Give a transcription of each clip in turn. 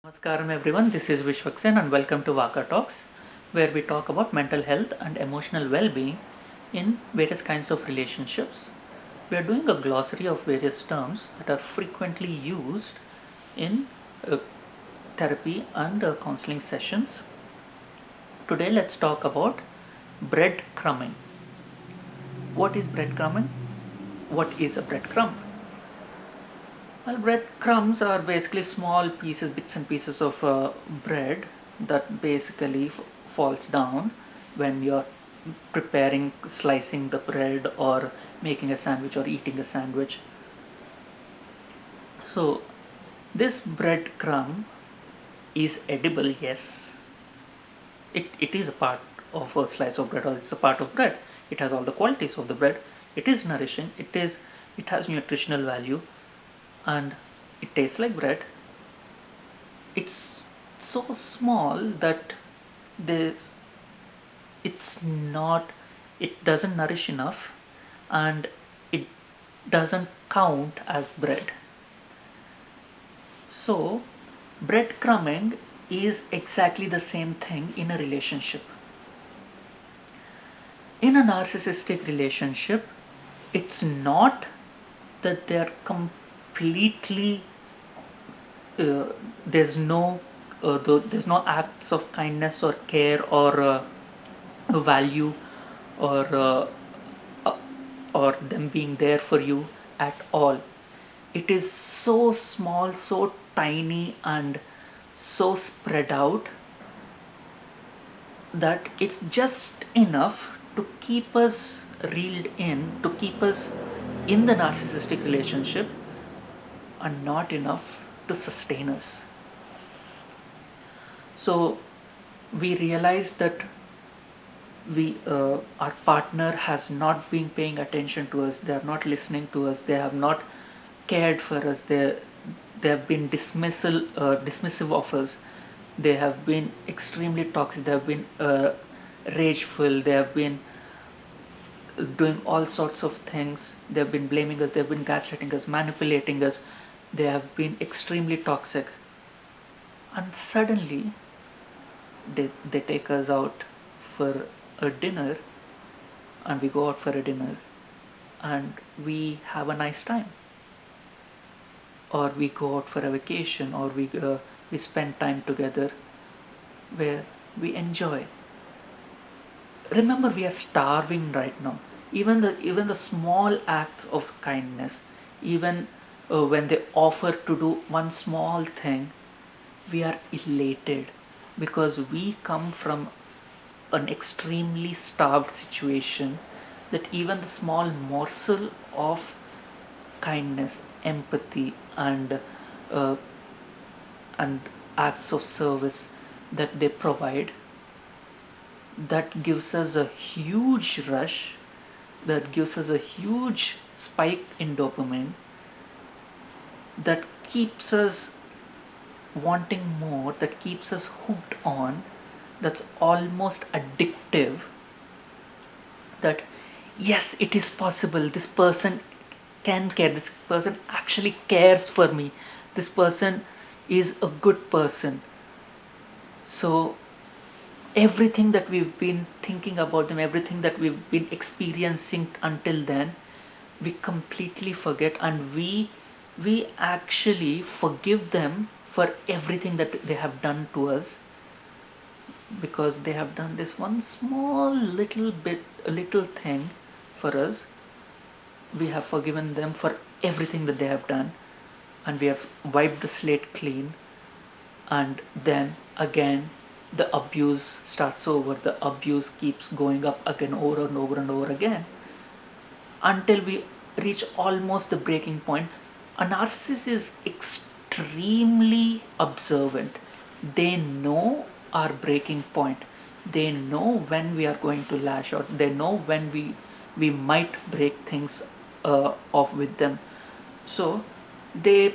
Namaskaram everyone, this is Vishwaksen and welcome to Vaka Talks, where we talk about mental health and emotional well-being in various kinds of relationships. We are doing a glossary of various terms that are frequently used in uh, therapy and counseling sessions. Today let's talk about breadcrumbing. What is breadcrumbing? What is a breadcrumb? Well, breadcrumbs are basically small pieces, bits and pieces of bread that basically falls down when you're preparing, slicing the bread or making a sandwich or eating a sandwich. So, this breadcrumb is edible, yes. It is a part of a slice of bread, or it's a part of bread. It has all the qualities of the bread. It is nourishing, it has nutritional value, and it tastes like bread. It's so small that there's it's not it doesn't nourish enough, and it doesn't count as bread. So breadcrumbing is exactly the same thing in a relationship. In a narcissistic relationship, it's not that they're completely uh, there's no there's no acts of kindness or care or value or uh, or them being there for you at all. It is so small, so tiny, and so spread out that it's just enough to keep us reeled in, to keep us in the narcissistic relationship, and not enough to sustain us. So we realize that our partner has not been paying attention to us, they are not listening to us, they have not cared for us, they have been dismissive of us, they have been extremely toxic, they have been rageful, they have been doing all sorts of things, they have been blaming us, they have been gaslighting us, manipulating us, they have been extremely toxic, and suddenly they take us out for a dinner, and we go out for a dinner and we have a nice time, or we go out for a vacation, or we spend time together where we enjoy. Remember, we are starving right now. Even the small acts of kindness, even when they offer to do one small thing, we are elated because we come from an extremely starved situation, that even the small morsel of kindness, empathy, uh, and acts of service that they provide, that gives us a huge rush, that gives us a huge spike in dopamine, that keeps us wanting more, that keeps us hooked on, that's almost addictive. That yes, it is possible, this person can care, this person actually cares for me, this person is a good person. So everything that we've been thinking about them, everything that we've been experiencing until then, we completely forget, and we actually forgive them for everything that they have done to us, because they have done this one small little bit, a little thing for us. We have forgiven them for everything that they have done, and we have wiped the slate clean, and then again the abuse starts over. The abuse keeps going up again, over and over and over again, until we reach almost the breaking point. A narcissist is extremely observant. They know our breaking point. They know when we are going to lash out. They know when we might break things off with them. So they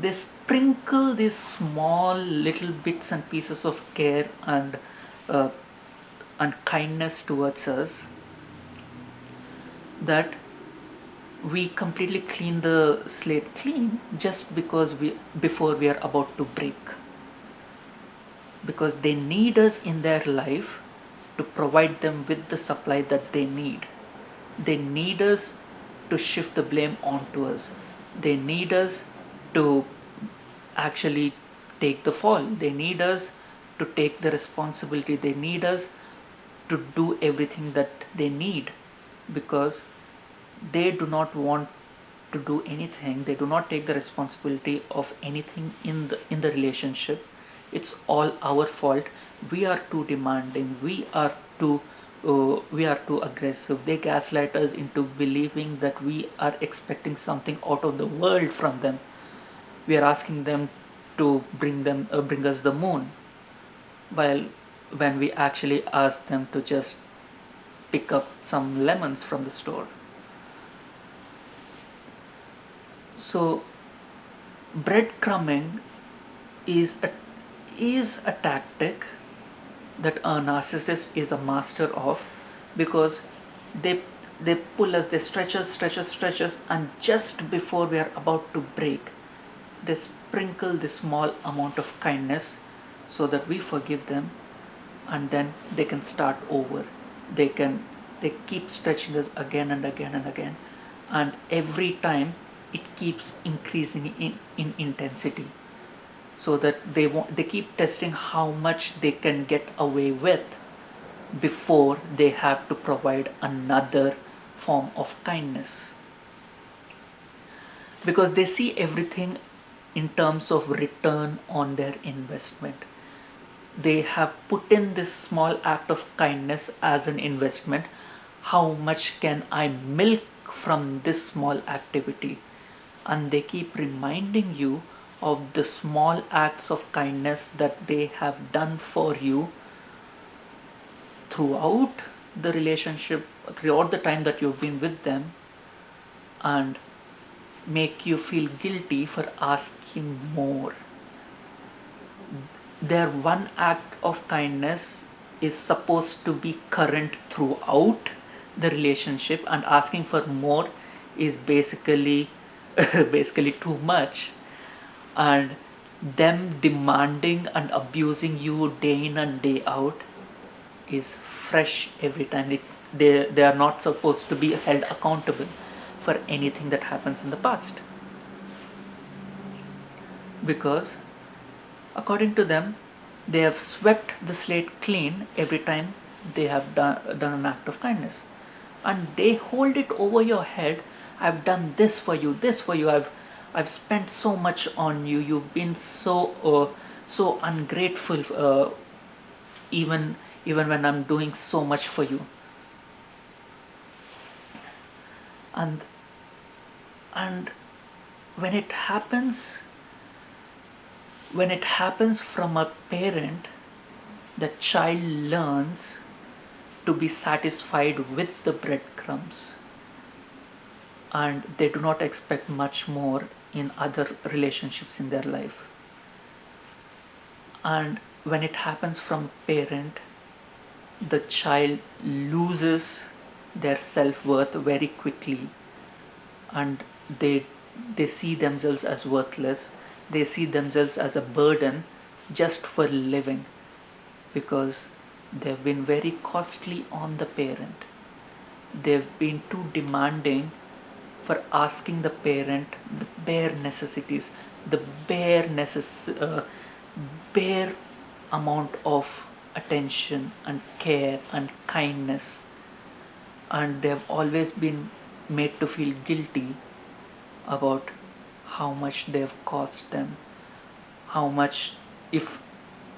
they sprinkle these small little bits and pieces of care uh, and kindness towards us, that we completely clean the slate clean just because we before we are about to break. because they need us in their life to provide them with the supply that they need. They need us to shift the blame onto us. They need us to actually take the fall. They need us to take the responsibility. They need us to do everything that they need, because they do not want to do anything. They do not take the responsibility of anything in the relationship. It's all our fault. We are too demanding. We are too aggressive. They gaslight us into believing that we are expecting something out of the world from them. We are asking them to bring us the moon, while when we actually ask them to just pick up some lemons from the store. So breadcrumbing is a is a tactic that a narcissist is a master of, because they they pull us, they stretch us, and just before we are about to break, they sprinkle this small amount of kindness so that we forgive them, and then they can start over. They keep stretching us again and again and again, and every time it keeps increasing in intensity, so that they keep testing how much they can get away with before they have to provide another form of kindness, because they see everything in terms of return on their investment. They have put in this small act of kindness as an investment. How much can I milk from this small activity? And they keep reminding you of the small acts of kindness that they have done for you throughout the relationship, throughout the time that you've been with them, and make you feel guilty for asking more. Their one act of kindness is supposed to be current throughout the relationship, and asking for more is basically basically too much. And them demanding and abusing you day in and day out is fresh every time. They are not supposed to be held accountable for anything that happens in the past, because according to them, they have swept the slate clean every time they have done an act of kindness. And they hold it over your head. I've done this for you, this for you. I've spent so much on you. You've been so ungrateful, even even when I'm doing so much for you. And and when it happens when it happens from a parent, the child learns to be satisfied with the breadcrumbs, and they do not expect much more in other relationships in their life. And when it happens from parent, the child loses their self-worth very quickly, and they they see themselves as worthless. They see themselves as a burden just for living, because they've been very costly on the parent. They've been too demanding for asking the parent the bare necessities, the bare amount of attention and care and kindness. And they've always been made to feel guilty about how much they've cost them, how much, if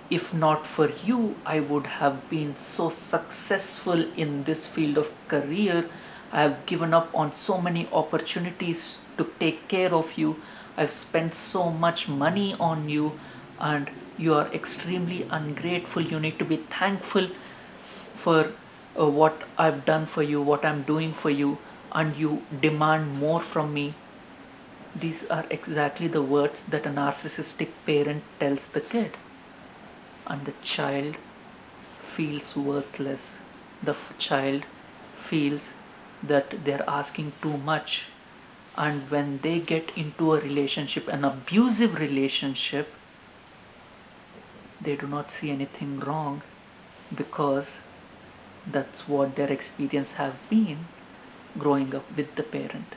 if not for you, I would have been so successful in this field of career. I have given up on so many opportunities to take care of you. I've spent so much money on you, and you are extremely ungrateful. You need to be thankful for what I've done for you, what I'm doing for you, and you demand more from me. These are exactly the words that a narcissistic parent tells the kid, and the child feels worthless. The child feels that they're asking too much. And when they get into a relationship, an abusive relationship, they do not see anything wrong, because that's what their experience have been growing up with the parent,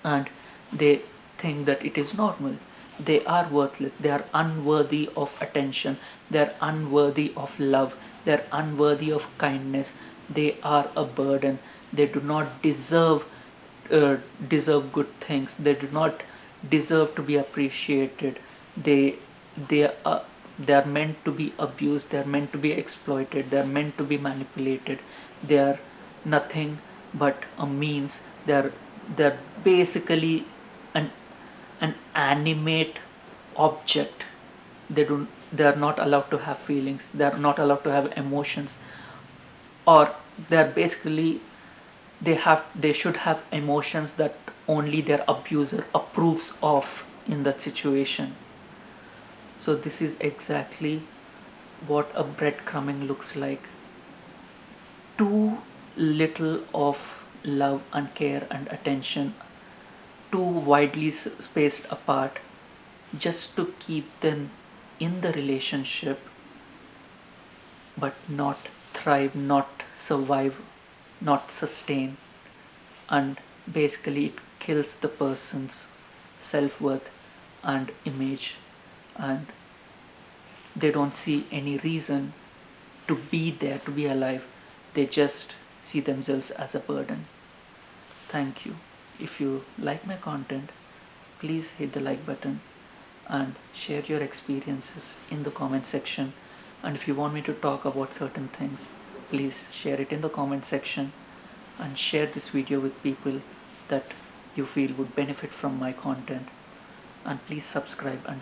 and they think that it is normal. They are worthless, they are unworthy of attention, they are unworthy of love, they are unworthy of kindness, they are a burden, they do not uh, deserve good things, they do not deserve to be appreciated, they they they are meant to be abused, they are meant to be exploited, they are meant to be manipulated, they are nothing but a means. They're basically an an animate object. They are not allowed to have feelings, they are not allowed to have emotions, or they are basically, they should have emotions that only their abuser approves of in that situation. So this is exactly what a breadcrumbing looks like. Too little of love and care and attention, too widely spaced apart, just to keep them in the relationship but not thrive, not survive, not sustain, and basically it kills the person's self-worth and image, and they don't see any reason to be there, to be alive. They just see themselves as a burden. Thank you. If you like my content, please hit the like button and share your experiences in the comment section. And if you want me to talk about certain things, please share it in the comment section, and share this video with people that you feel would benefit from my content. And please subscribe and